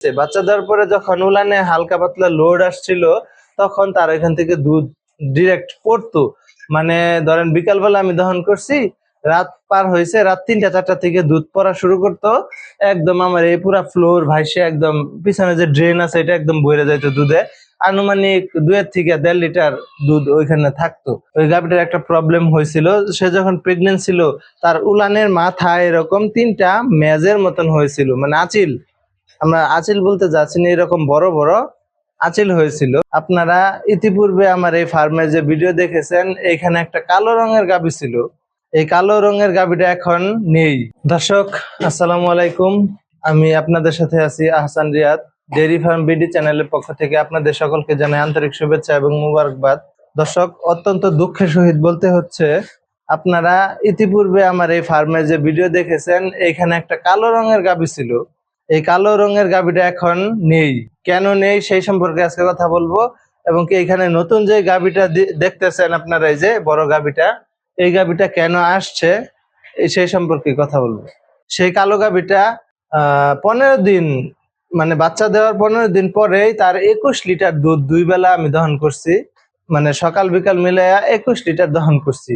বাচ্চা দেওয়ার পরে যখন উলানে হালকা পাতলা লোড আসছিল, তখন তার এখান থেকে দুধ ডিরেক্ট পড়তো। মানে ধরেন বিকালবেলা আমি দহন করছি, রাত পার হয়েছে, রাত ৩টা-৪টা থেকে দুধ পড়া শুরু করতো। একদম আমার এই পুরা ফ্লোর ভাইসে একদম পিছনে যে ড্রেন আছে এটা একদম ভরে যাইতো দুধে। আনুমানিক ২ থেকে ১.৫ লিটার দুধ ওইখানে থাকতো। ওই গাভীটার একটা প্রবলেম হয়েছিল, সে যখন প্রেগনেন্ট ছিল তার উলানের মাথায় এরকম ৩টা মেজের মতন হয়েছিল, মানে আঁচিল। আমরা আঁচিল বলতে যাচ্ছি না, এরকম বড় বড় আঁচিল হয়েছিল। আপনারা ইতিপূর্বে আমার এই ফার্মের যে ভিডিও দেখেছেন, এখানে একটা কালো রঙের গাভী ছিল। এই কালো রঙের গাভীটা এখন নেই। দর্শক আসসালামু আলাইকুম, আমি আপনাদের সাথে আছি Ahsan Riyad. Dairy farm BD চ্যানেলের পক্ষ থেকে আপনাদের সকলকে জানাই আন্তরিক শুভেচ্ছা এবং মুবারকবাদ। দর্শক অত্যন্ত দুঃখের সহিত বলতে হচ্ছে, আপনারা ইতিপূর্বে আমার এই ফার্মের যে ভিডিও দেখেছেন, এখানে একটা কালো রঙের গাভী ছিল। এই কালো রঙের গাভীটা এখন নেই। কেন নেই সেই সম্পর্কে আজকে কথা বলবো, এবং কি এখানে নতুন যে গাভীটা দেখতেছেন আপনারা, এই যে বড় গাভীটা, এই গাভীটা কেন আসছে সেই সম্পর্কে কথা বলবো। সেই কালো গাভীটা 15 দিন, মানে বাচ্চা দেওয়ার 15 দিন পরেই তার 21 লিটার দুধ 2 বেলা আমি দহন করছি। মানে সকাল বিকাল মিলে 21 লিটার দহন করছি।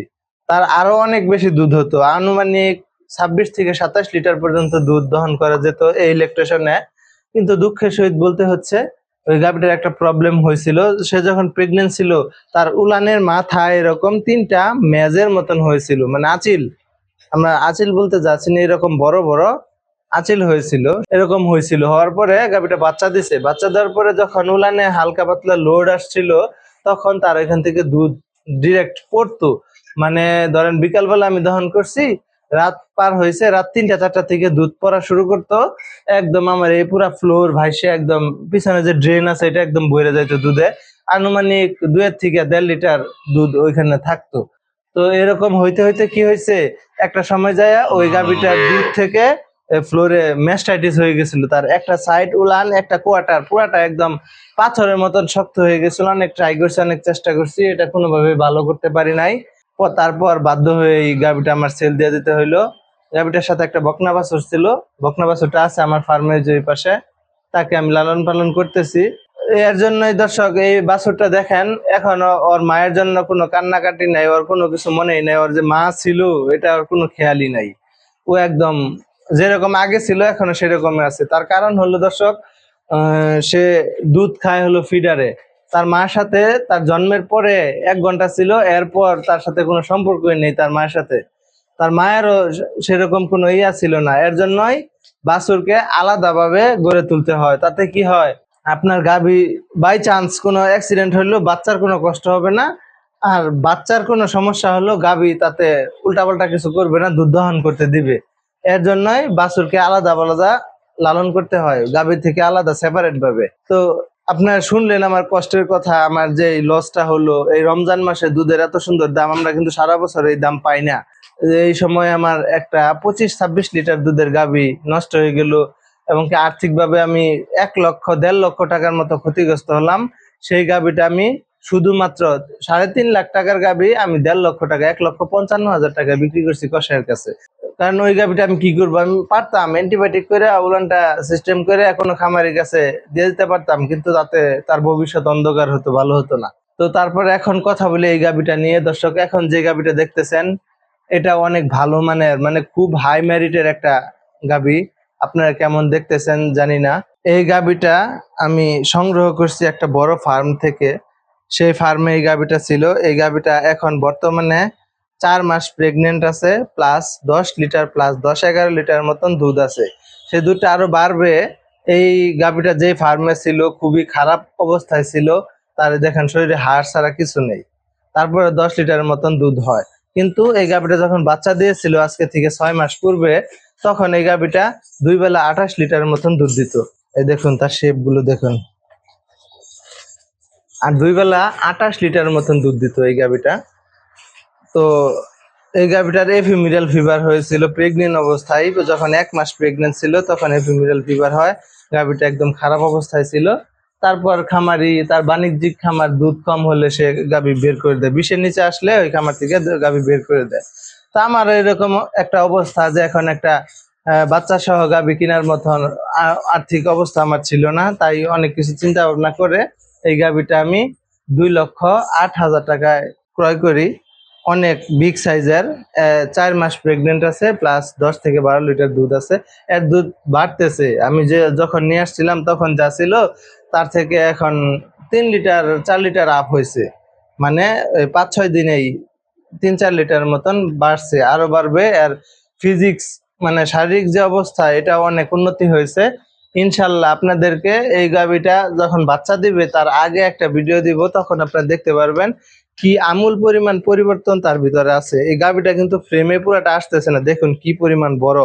তার আরো অনেক বেশি দুধ হতো, আনুমানিক 26 থেকে 27 লিটার পর্যন্ত দুধ দহন করা যেত এই ইলেকট্রেশনে। কিন্তু দুঃখের সহিত বলতে হচ্ছে, ওই গাভীটার একটা প্রবলেম হয়েছিল। সে যখন প্রেগনেন্ট ছিল তার উলানের মাথায় এরকম 3টা মেজের মতন হয়েছিল, মানে আঁচিল। আমরা আঁচিল বলতে যাচ্ছি না, এরকম বড় বড় আঁচিল হয়েছিল। এরকম হয়েছিল, হওয়ার পরে গাভীটা বাচ্চা দিছে। বাচ্চা দেওয়ার পরে যখন উলানে হালকা পাতলা লোড আসছিল, তখন তার এখান থেকে দুধ ডিরেক্ট পড়তো। মানে ধরেন বিকালবেলা আমি দহন করছি, রাত পার হয়েছে, রাত ৩টা-৪টা থেকে দুধ পড়া শুরু করতো। একদম আমার এই পুরা ফ্লোর ভাইসে একদম পিছনে যে ড্রেন আছে এটা একদম ভরে যাইতো দুধে। আনুমানিক ২ থেকে ১.৫ লিটার দুধ ওইখানে থাকতো। তো এরকম হইতে হইতে কি হয়েছে, একটা সময় যায় ওই গাভীটার দুধ থেকে ফ্লোরে ম্যাস্টাইটিস হয়ে গেছিল। তার একটা সাইড উলান, একটা কোয়ার্টার, পুরাটা একদম পাথরের মতন শক্ত হয়ে গেছিল। অনেক ট্রাই করছি, অনেক চেষ্টা করছি, এটা কোনোভাবে ভালো করতে পারি নাই। তারপর বাধ্য হয়ে এই গাভীটা আমার সেল দিয়ে দিতে হইলো। গাভীটার সাথে একটা বকনা বাছুর ছিল, বকনা বাছুরটা আছে আমার ফার্মের যে পাশে, তাকে আমি লালন পালন করতেছি। এর জন্যই দর্শক এই বাছুরটা দেখেন, এখনো ওর মায়ের জন্য কোনো কান্নাকাটি নাই, ওর কোনো কিছু মনেই নাই। ওর যে মা ছিল এটা ওর কোনো খেয়ালই নাই। ও একদম যেরকম আগে ছিল এখনো সেরকমই আছে। তার কারণ হলো দর্শক, সে দুধ খায় হলো ফিডারে। তার মার সাথে তার জন্মের পরে 1 ঘন্টা ছিল, এরপর তার সাথে কোনো সম্পর্কই নেই তার মায়ের সাথে। তার মায়েরও সেরকম কোনো ইয়া ছিল না। এর জন্যই বাছুরকে আলাদাভাবে গড়ে তুলতে হয়। তাতে কি হয়, আপনার গাভী বাই চান্স কোনো অ্যাক্সিডেন্ট হইলো বাচ্চার কোনো কষ্ট হবে না, আর বাচ্চার কোনো সমস্যা হলো গাভী তাতে উল্টাপাল্টা কিছু করবে না, দুধ দহন করতে দিবে। এর জন্যই বাছুরকে আলাদা আলাদা লালন করতে হয়, গাভীর থেকে আলাদা সেপারেট ভাবে। তো আপনারা শুনলেন আমার কষ্টের কথা, আমার যে লসটা হলো। এই রমজান মাসে দুধের এত সুন্দর দাম, আমরা কিন্তু সারা বছর এই দাম পাই না। এই সময় আমার একটা 25-26 লিটার দুধের গাভী নষ্ট হয়ে গেল, এবং কি আর্থিকভাবে আমি 1 লক্ষ 1.5 লক্ষ টাকার মতো ক্ষতিগ্রস্ত হলাম। সেই গাভীটা আমি শুধুমাত্র 3.5 লাখ টাকার গাভী আমি 1.5 লক্ষ টাকা, 1,55,000 টাকা বিক্রি করছি কসাইয়ের কাছে। কারণ ওই গাভীটা আমি কি করবো, আমি পারতাম অ্যান্টিবায়োটিক করে উলানটা সিস্টেম করে এখনো খামারের কাছে দিয়ে দিতে পারতাম, কিন্তু তাতে তার ভবিষ্যৎ অন্ধকার হতো, ভালো হতো না। তো তারপরে এখন কথা বলি এই গাভীটা নিয়ে। দর্শক এখন যে গাভীটা দেখতেছেন, এটা অনেক ভালো মানের, মানে খুব হাই মেরিটের একটা গাভী। আপনারা কেমন দেখতেছেন জানি না। এই গাভীটা আমি সংগ্রহ করছি একটা বড় ফার্ম থেকে। সেই ফার্মে এই গাভীটা ছিল। এই গাভীটা এখন বর্তমানে 4 মাস প্রেগনেন্ট আছে, প্লাস 10 লিটার প্লাস 10-11 লিটার মতন দুধ আছে। সেই দুধটা আরো বাড়বে। এই গাভীটা যে ফার্মে ছিল খুবই খারাপ অবস্থায় ছিল, তার দেখেন শরীরে হাড় ছাড়া কিছু নেই, তারপরে 10 লিটারের মতন দুধ হয়। কিন্তু এই গাভীটা যখন বাচ্চা দিয়েছিল আজকে থেকে 6 মাস পূর্বে, তখন এই গাভীটা 2 বেলা 28 লিটারের মতন দুধ দিত। এই দেখুন তার শেপ গুলো দেখুন, আর 2 বেলা 28 লিটারের মতন দুধ দিত এই গাভীটা। তো এই গাভীটার এপিমিরাল ফিভার হয়েছিল প্রেগনেন্ট অবস্থায়। যখন 1 মাস প্রেগনেন্ট ছিল তখন এপিমিরাল ফিভার হয়। গাভীটা একদম খারাপ অবস্থায় ছিল। তারপর খামারি, তার বাণিজ্যিক খামার, দুধ কম হলে সে গাভী বের করে দেয়, 20-এর নিচে আসলে ওই খামার থেকে গাভী বের করে দেয়। তা আমার এরকম একটা অবস্থা যে এখন একটা বাচ্চা সহ গাভী কেনার মতন আর্থিক অবস্থা আমার ছিল না, তাই অনেক কিছু চিন্তা ভাবনা করে এই গাভীটা আমি 2,08,000 টাকায় ক্রয় করি। অনেক বিগ সাইজের, 4 মাস প্রেগনেন্ট আছে, প্লাস 10 থেকে 12 লিটার দুধ আছে। এর দুধ বাড়তেছে, আমি যখন নিয়ে আসছিলাম তখন যা ছিল তার থেকে এখন 3 লিটার 4 লিটার আপ হয়েছে। মানে 5-6 দিনেই 3-4 লিটার মতন বাড়ছে, আরো বাড়বে। আর ফিজিক্স মানে শারীরিক যে অবস্থা, এটা অনেক উন্নতি হয়েছে। ইনশাল্লাহ আপনাদেরকে এই গাভীটা যখন বাচ্চা দিবে তার আগে একটা ভিডিও দিব, তখন আপনারা দেখতে পারবেন কি আমূল পরিমাণ পরিবর্তন তার ভিতরে আছে। এই গাভীটা কিন্তু ফ্রেমে পুরাটা আসতেছে না, দেখুন কি পরিমাণ বড়।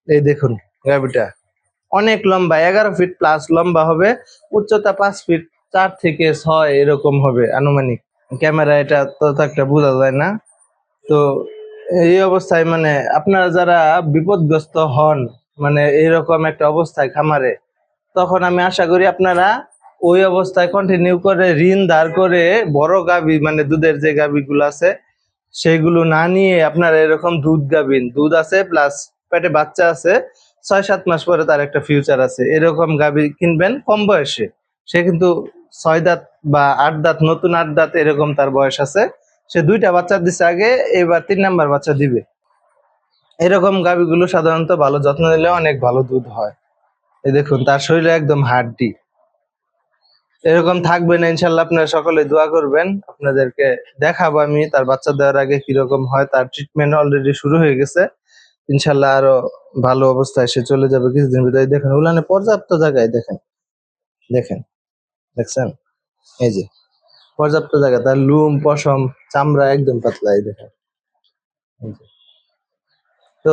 এই দেখুন গাভীটা অনেক লম্বা, 11 ফিট প্লাস লম্বা হবে। উচ্চতা 5 ফিট 4 থেকে 6 এরকম হবে আনুমানিক। ক্যামেরা এটা তো একটা বোঝা যায় না। তো এই অবস্থায় মানে আপনারা যারা বিপদগ্রস্ত হন, মানে এরকম একটা অবস্থায় খামারে, তখন আমি আশা করি আপনারা ওই অবস্থায় কন্টিনিউ করে ঋণ ধার করে বড় গাভী মানে দুধের যে গাভীগুলো আছে সেইগুলো না নিয়ে আপনারা এরকম দুধ গাভীন, দুধ আছে প্লাস পেটে বাচ্চা আছে, 6-7 মাস পরে তার একটা ফিউচার আছে, এরকম গাভী কিনবেন কম বয়সে। সে কিন্তু 6 দাঁত বা 8 দাঁত, নতুন 8 দাঁত এরকম তার বয়স আছে। সে 2টা বাচ্চা দিছে আগে, এবার 3 নাম্বার বাচ্চা দিবে। এরকম গাভীগুলো সাধারণত ভালো যত্ন নিলে অনেক ভালো দুধ হয়। এই দেখুন তার শরীরে একদম হাড্ডি। এরকম থাকবেন ইনশাল্লাহ। আপনারা সকলে দোয়া করবেন। আপনাদেরকে দেখাবো আমি তার বাচ্চা দেওয়ার আগে কিরকম হয়। তার ট্রিটমেন্ট অলরেডি শুরু হয়ে গেছে। ইনশাল্লাহ আরো ভালো অবস্থায় সে চলে যাবে কিছুদিন ভিতরে। দেখেন উলানে পর্যাপ্ত জায়গায়, দেখেন দেখেন দেখছেন, এই যে পর্যাপ্ত জায়গা, তার লুম পশম চামড়া একদম পাতলা, এই দেখেন। এই যে। তো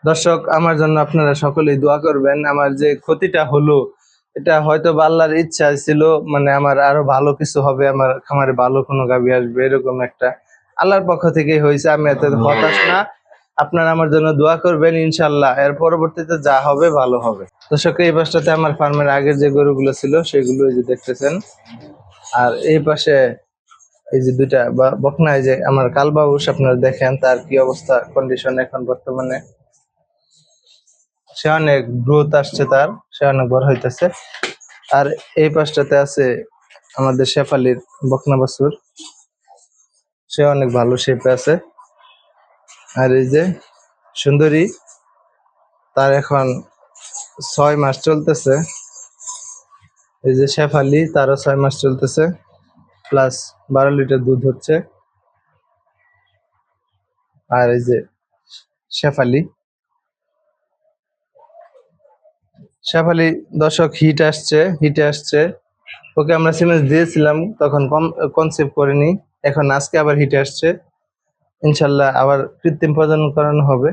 দর্শক, আমার জন্য আপনারা সকলেই দোয়া করবেন। আমার যে ক্ষতিটা হলো এটা হয়তো বা আল্লাহর ইচ্ছা ছিল, মানে আমার আরো ভালো কিছু হবে, আমার খামারে ভালো কোনো গাভী আসবে, এরকম একটা আল্লাহর পক্ষ থেকেই হয়েছে। আমি এত হতাশ না। আপনারা আমার জন্য দোয়া করবেন, ইনশাল্লাহ এর পরবর্তীতে যা হবে ভালো হবে। দর্শক, এই পাশটাতে আমার ফার্মের আগের যে গরুগুলো ছিল সেগুলো এই যে দেখতেছেন। আর এই পাশে এই যে 2টা বকনা, এই যে আমার কালবাউস, আপনারা দেখেন তার কি অবস্থা কন্ডিশন এখন বর্তমানে। সে অনেক গ্রোথ আসছে তার, সে অনেক বড় হইতেছে। আর এই পাশটাতে আছে আমাদের শেফালির বকনা বাছুর, সে অনেক ভালো শেপে আছে। আর এই যে সুন্দরী, তার এখন 6 মাস চলতেছে। এই যে শেফালি, তারও 6 মাস চলতেছে, প্লাস 12 লিটার দুধ হচ্ছে। আর এই যে শেফালি, শেফালি দর্শক হিটে আসছে। ওকে আমরা সিমেন্স দিয়েছিলাম, তখন কনসেপ্ট করিনি। এখন আজকে আবার হিটে আসছে। ইনশাল্লাহ আবার কৃত্রিম প্রজনন করানো হবে।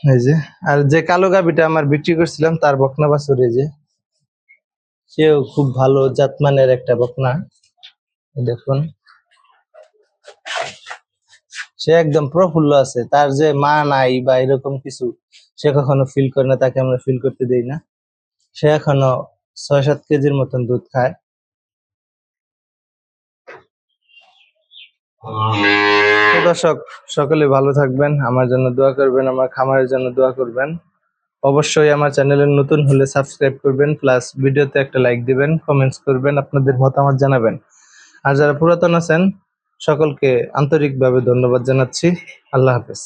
এই যে, আর যে কালো গাভীটা আমার বিক্রি করছিলাম তার বকনা বাছুর, এই যে সেও খুব ভালো জাতমানের একটা বকনা। দেখুন সে একদম প্রফুল্ল আছে, তার যে মা নাই বা এরকম কিছু সে কখনো ফিল করে না, তাকে আমরা ফিল করতে দেই না। সে এখনো 6-7 কেজির মতন দুধ খায়। তো দর্শক, সকলে ভালো থাকবেন, আমার জন্য দোয়া করবেন, আমার খামারের জন্য দোয়া করবেন। অবশ্যই আমার চ্যানেলে নতুন হলে সাবস্ক্রাইব করবেন, প্লাস ভিডিওতে একটা লাইক দিবেন, কমেন্টস করবেন, আপনাদের মতামত জানাবেন। আর যারা পুরাতন আছেন সকলকে আন্তরিকভাবে ধন্যবাদ জানাচ্ছি। আল্লাহ হাফেজ।